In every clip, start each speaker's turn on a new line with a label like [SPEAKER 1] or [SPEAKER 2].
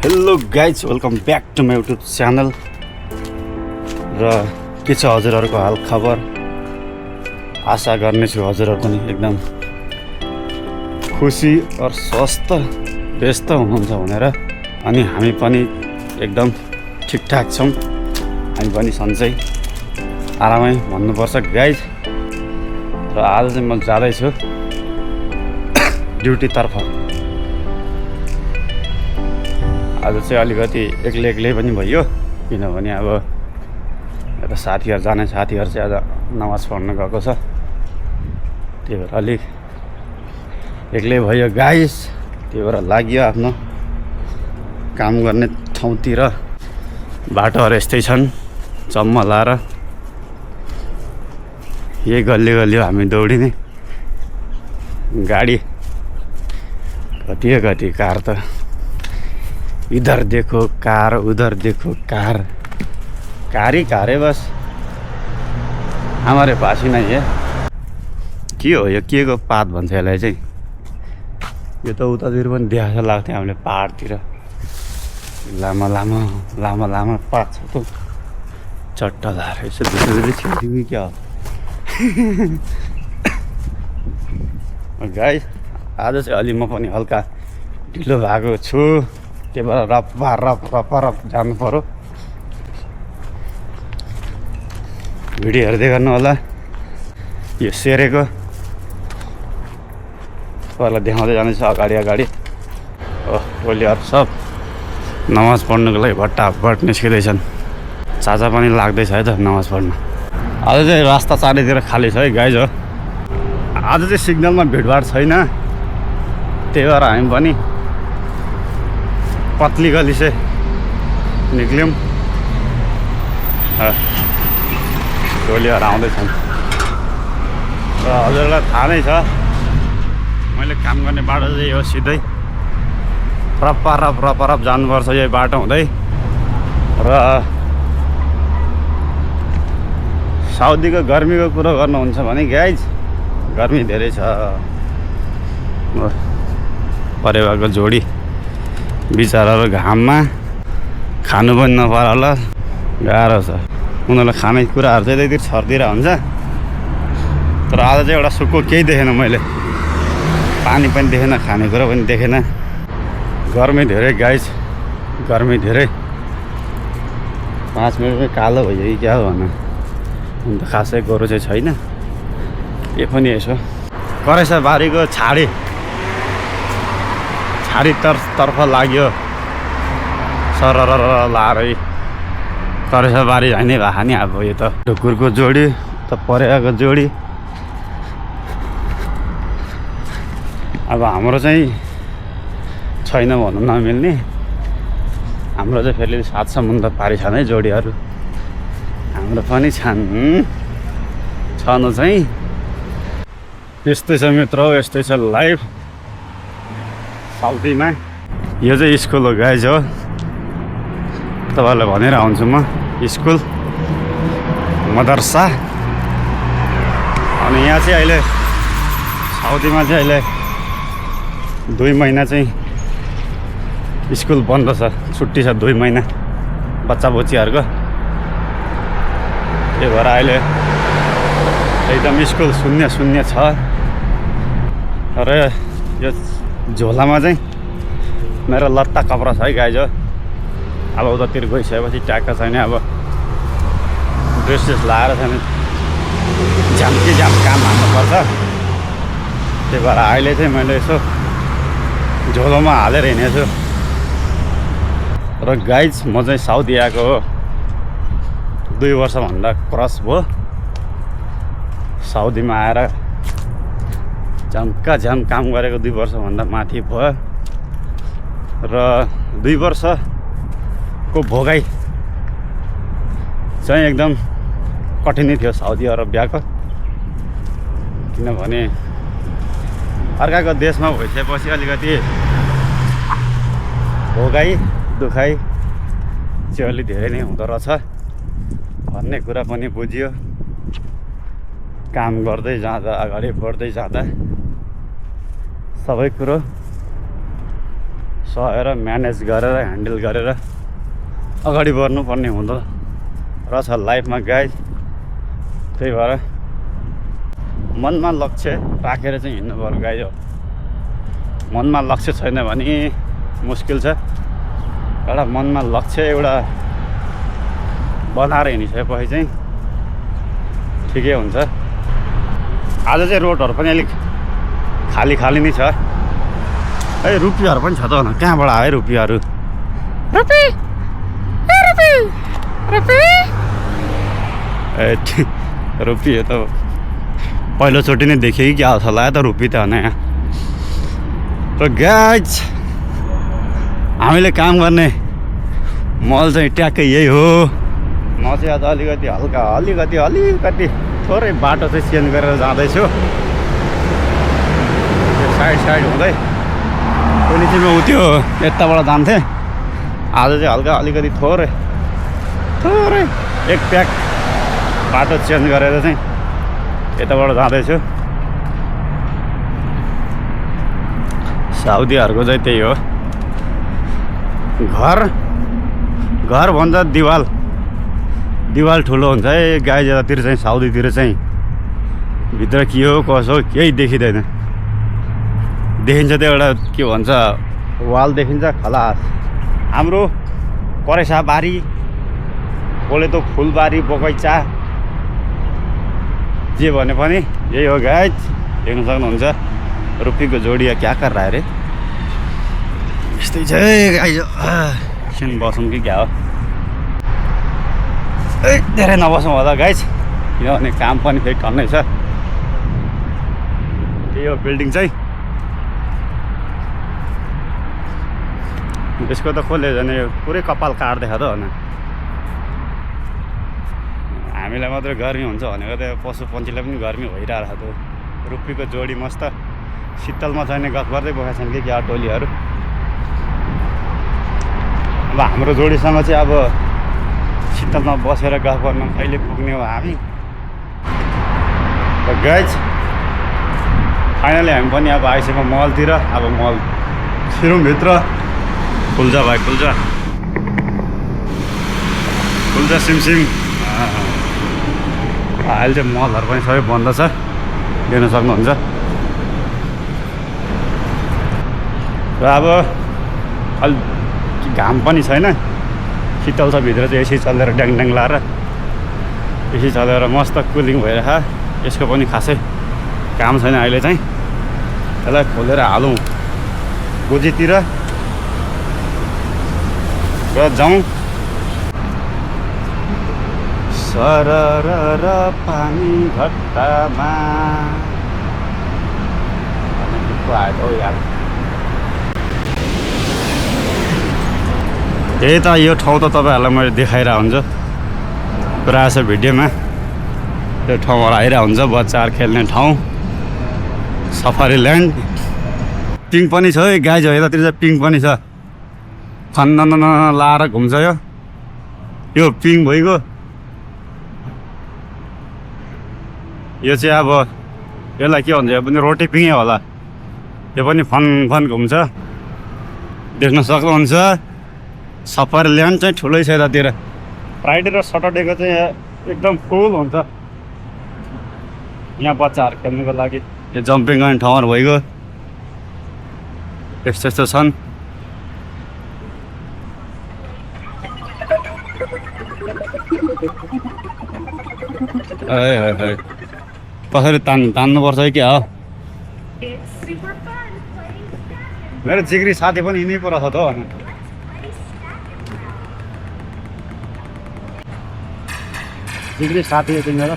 [SPEAKER 1] Hello guys, welcome back to my YouTube channel. र के छ हजुरहरूको हाल खबर? आशा गर्नेछु हजुरहरू पनि एकदम खुसी और स्वस्थ व्यस्त हुनुहुन्छ भनेर। अनि हामी पनि एकदम ठिकठाक छौँ। हामी पनि सन्चै आरामै भन्नुपर्छ गाइज। र आज चाहिँ म जाँदैछु ड्युटीतर्फ। आज चाहिँ अलिकति एक्लै पनि भयो, किनभने अब यता साथीहरू जाने साथीहरू चाहिँ आज नमाज पढ्न गएको छ। त्यही भएर अलिक एक्लै भयो गाइस। त्यही भएर लाग्यो आफ्नो काम गर्ने ठाउँतिर। बाटोहरू यस्तै छन् चम्मलाएर, यही गल्ली हामी दौडिने। गाडी कति कार त इधर देखो कार, उधर देखो कार, कार ही कार है बस। हमारे पास ही नहीं है। के हो यो, के को पात भन्छ यसलाई चाहिँ? यो त उतातिर पनि देखा जस्तो लाग्थ्यो हामीले पहाडतिर। लामा लामा पात छ त चट्टादार। यसो दुई छिर्दिउँ क्या हो गाइस। आज चाहिँ अलि म पनि हल्का ढिलो भएको छु। त्यही भएर रप जानु पर्यो। भिडियो हेर्दै गर्नु होला। यो सेरेको पहिला देखाउँदै जाँदैछ अगाडि। ओलीहरू सब नमाज पढ्नुको लागि भट्टाभट निस्किँदैछन्। चाचा पनि लाग्दैछ है त नमाज पढ्न। आज चाहिँ रास्ता चारैतिर खाली छ है गाइज हो। आज चाहिँ सिग्नलमा भिडभाड छैन। त्यही भएर हामी पनि पतली गली से निक्ल्यौँ। टोलीहरू आउँदैछन्। र हजुरलाई थाहा नै छ मैले काम गर्ने बाटो चाहिँ हो सिधै रप जानुपर्छ यही बाटो हुँदै। र साउदीको गर्मीको कुरो गर्नुहुन्छ भने गाइज, गर्मी धेरै छ। परेवाको जोडी बिचराहरू घाममा खानु पनि नपाएर होला, गाह्रो छ उनीहरूलाई। खानेकुराहरू चाहिँ त्यति छर्दिएर हुन्छ। तर आज चाहिँ एउटा सुक्को केही देखेन मैले। पानी पनि देखेन, खानेकुरा पनि देखेन। गर्मी धेरै गाइज, गर्मी धेरै। 5 मिनटमै कालो भयो कि क्या हो भन। अन्त खासै गोरु चाहिँ छैन। यो पनि यसो करेसा बारीको छाडी तर्फ लाग्यो सरर लारै। करेसा बारी होइन भए नि अब यो त ढुकुरको जोडी त परेवाको जोडी। अब हाम्रो चाहिँ छैन भन्नु नमिल्ने। हाम्रो चाहिँ फेरि 7 समुद्र पारी छन् है जोडीहरू। हाम्रो पनि छनु चाहिँ। यस्तै छ मित्र, यस्तै छ लाइफ साउदीमा। यो चाहिँ स्कुल हो गाइज हो। तपाईँहरूलाई भनेर आउँछु म, स्कुल मदरसा। अनि यहाँ चाहिँ अहिले साउदीमा चाहिँ अहिले 2 महिना चाहिँ स्कुल बन्द छ, छुट्टी छ 2 महिना बच्चा बच्चीहरूको। त्यही भएर अहिले एकदम स्कुल शून्य छ। र यो झोलामा चाहिँ मेरो लत्ता कपडा छ है गाइज हो। अब उतातिर गइसकेपछि ट्याक्क छैन। अब ड्रेसेस लाएर छैन, झ्याम काम हाल्नुपर्छ। त्यही भएर अहिले चाहिँ मैले यसो झोलोमा हालेर हिँडेछु। र गाइज म चाहिँ साउदी आएको हो 2 वर्षभन्दा क्रस भयो। साउदीमा आएर झ्याम काम गरेको 2 वर्षभन्दा माथि भयो। र 2 वर्षको भोगाइ चाहिँ एकदम कठिनै थियो साउदी अरबियाको। किनभने अर्काको देशमा भइसकेपछि अलिकति भोगाइ दुखाइ चाहिँ अलि धेरै नै हुँदो रहेछ भन्ने कुरा पनि बुझियो। काम गर्दै जाँदा, अगाडि बढ्दै जाँदा सबै कुरो सहेर म्यानेज गरेर ह्यान्डल गरेर अगाडि बढ्नुपर्ने हुँदो रहेछ लाइफमा गाइज। त्यही भएर मनमा लक्ष्य राखेर चाहिँ हिँड्नु पर्यो गाइज हो। मनमा लक्ष्य छैन भने मुस्किल छ। एउटा मनमा लक्ष्य एउटा बनाएर हिँडिसकेपछि चाहिँ ठिकै हुन्छ। आज चाहिँ रोडहरू पनि अलिक खाली खाली नै छ। ए रुपियाँहरू पनि छ त भन, कहाँबाट आयो रुपियाँहरू? ए रुपियाँ त पहिलोचोटि नै देखेँ कि क्या छ लाग्यो त रुपियाँ त होइन यहाँ। र गाइज हामीले काम गर्ने मल चाहिँ ट्याक्कै यही हो। म चाहिँ आज अलिकति अलिकति थोरै बाटो चाहिँ चेन्ज गरेर जाँदैछु। त्यो साइड हुँदै पहिले चाहिँ म उत्यो यताबाट जान्थेँ। आज चाहिँ अलिकति थोरै एक प्याक बाटो चेन्ज गरेर चाहिँ यताबाट जाँदैछु। साउदीहरूको चाहिँ त्यही हो, घर भन्दा दिवाल ठुलो हुन्छ है। गाई जतातिर चाहिँ साउदीतिर चाहिँ भित्र के हो कसो केही देखिँदैन। देखिन्छ त्यो एउटा के भन्छ वाल देखिन्छ खलास। हाम्रो करेसाबारी बोले त फुलबारी बगैँचा जे भने पनि यही हो गाइज। देख्न सक्नुहुन्छ रुपीको जोडिया क्या कर रहा है रे। यस्तै छ गाइज। एकछिन बसौँ कि क्या हो? धेरै नबसौँ होला गाइज, किनभने काम पनि फेरि टन्नै छ। त्यही हो बिल्डिङ चाहिँ। यसको त खोले झन् पुरै कपाल काट्दै त होइन। हामीलाई मात्रै गर्मी हुन्छ भनेको त पशु पन्छीलाई पनि गर्मी भइरहेको छ। त्यो रुपीको जोडी मस्त शीतलमा छैन गफ गर्दै बसेका छन् कि क्या टोलीहरू। अब हाम्रो जोडीसँग चाहिँ अब शीतलमा बसेर गफ गर्न कहिले पुग्ने हो हामी। गाइज फाइनली हामी पनि अब आइसक्यौँ मलतिर। अब मल छिरौँभित्र। खुल्जा भाइ खुल्जा सिमसिम। अहिले चाहिँ मलहरू पनि सबै बन्द छ, देख्न सक्नुहुन्छ। र अब अलि घाम पनि छैन, शीतल छ भित्र चाहिँ एसी चलेर ड्याङ लाएर एसी चलेर मस्त कुलिङ भइरहेको। यसको पनि खासै काम छैन अहिले चाहिँ। यसलाई खोलेर हालौँ गोजीतिर र जाउँ। सरर पानी घट्टामा आयो यार। त्यही त यो ठाउँ त तपाईँहरूलाई मैले देखाइरहेको हुन्छ प्रायः जस्तो भिडियोमा। त्यो ठाउँहरू आइरहेको हुन्छ, बच्चाहरू खेल्ने ठाउँ, सफारी ल्यान्ड। पिङ पनि छ है गाइज, यतातिर चाहिँ पिङ पनि छ। खन्न लाएर घुम्छ यो पिङ भइगयो। यो चाहिँ अब यसलाई के भन्छ, यो पनि रोटी पिङै होला। यो पनि फन घुम्छ, देख्न सक्नुहुन्छ। सफारी ल्यान्ड चाहिँ ठुलै छ यतातिर। फ्राइडे र सटरडेको चाहिँ एकदम फुल हुन्छ यहाँ बच्चाहरू खेल्नुको लागि। यो जम्पिङ गर्ने ठाउँहरू भइगयो, यस्तो छन्। कसरी तान्नुपर्छ है क्या हो? मेरो जिग्री साथी पनि यिनै पो रहेछ त हो। जिग्री साथी हो तिम्रो।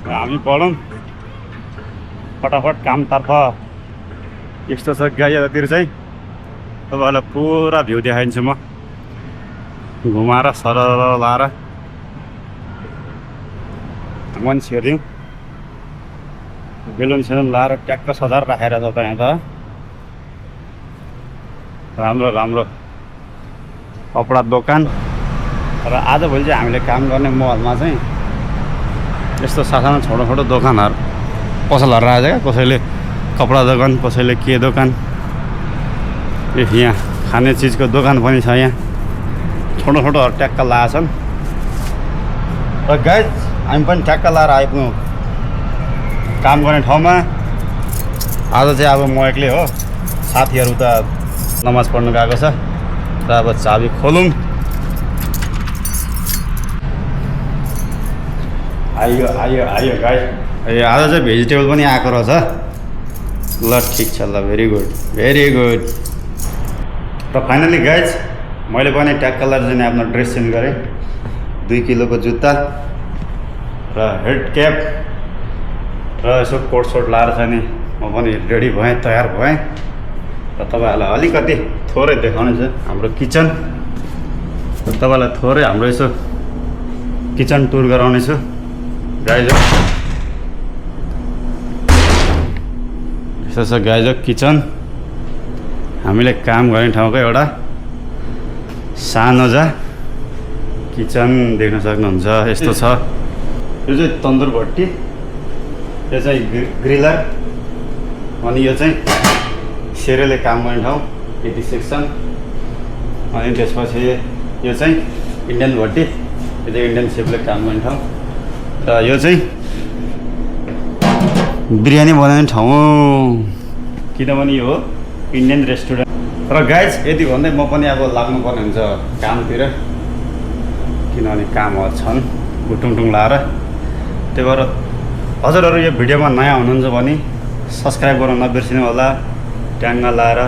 [SPEAKER 1] हामी पढौँ फटाफट कामतर्फ। यस्तो छ गाईतिर चाहिँ तपाईँहरूलाई पुरा भ्यू देखाइदिन्छु म, घुमाएर सरर लाएर मान्छेहरू बेलुन सेलुन लाएर ट्याक्क सजाएर राखेर छ त यहाँ त। राम्रो कपडा दोकान। र आजभोलि चाहिँ हामीले काम गर्ने मलमा चाहिँ यस्तो सानो छोटो दोकानहरू पसलहरू राखेको छ क्या। कसैले कपडा दोकान, कसैले के दोकान, यहाँ खाने चिजको दोकान पनि छ। यहाँ छोटो छोटो ट्याक्क लगाएको छन्। र गाइज हामी पनि ट्याक्क लाएर आइपुग्यौँ काम गर्ने ठाउँमा। आज चाहिँ अब म एक्लै हो, साथीहरू त नमाज पढ्नु गएको छ। र अब चाबी खोलौँ। आयो आयो आयो गाइज। ए आज चाहिँ भेजिटेबल पनि आएको रहेछ। ल ठिक छ, ल भेरी गुड भेरी गुड। र फाइनली गाइज मैले पनि ट्याक्क लाएर चाहिँ आफ्नो ड्रेस चेन्ज गरेँ। 2 किलोको जुत्ता र हेड क्याप र यसो कोट सोट लाएर चाहिँ नि म पनि रेडी भएँ, तयार भएँ। र तपाईँहरूलाई अलिकति थोरै देखाउने छ हाम्रो किचन। र तपाईँलाई थोरै हाम्रो यसो किचन टुर गराउने छु गाइज। यस्तो छ गाइज किचन। हामीले काम गर्ने ठाउँको एउटा सानो जा किचन देख्न सक्नुहुन्छ। यस्तो छ। यो चाहिँ तन्दुर भट्टी, यो चाहिँ ग्रिलर, अनि यो चाहिँ सेरेले काम गर्ने ठाउँ, यति सेक्सन। अनि त्यसपछि यो चाहिँ इन्डियन भट्टी, यो चाहिँ इन्डियन सेफले काम गर्ने ठाउँ। र यो चाहिँ बिरयानी बनाउने ठाउँ, किनभने यो हो इन्डियन रेस्टुरेन्ट। र गाइज यति भन्दै म पनि अब लाग्नुपर्ने हुन्छ कामतिर, किनभने कामहरू छन् गुटुङटुङ लाएर। त्यही भएर हजुरहरू यो भिडियोमा नयाँ हुनुहुन्छ भने सब्सक्राइब गर्न नबिर्सिनु होला, ट्याङ्गा लाएर।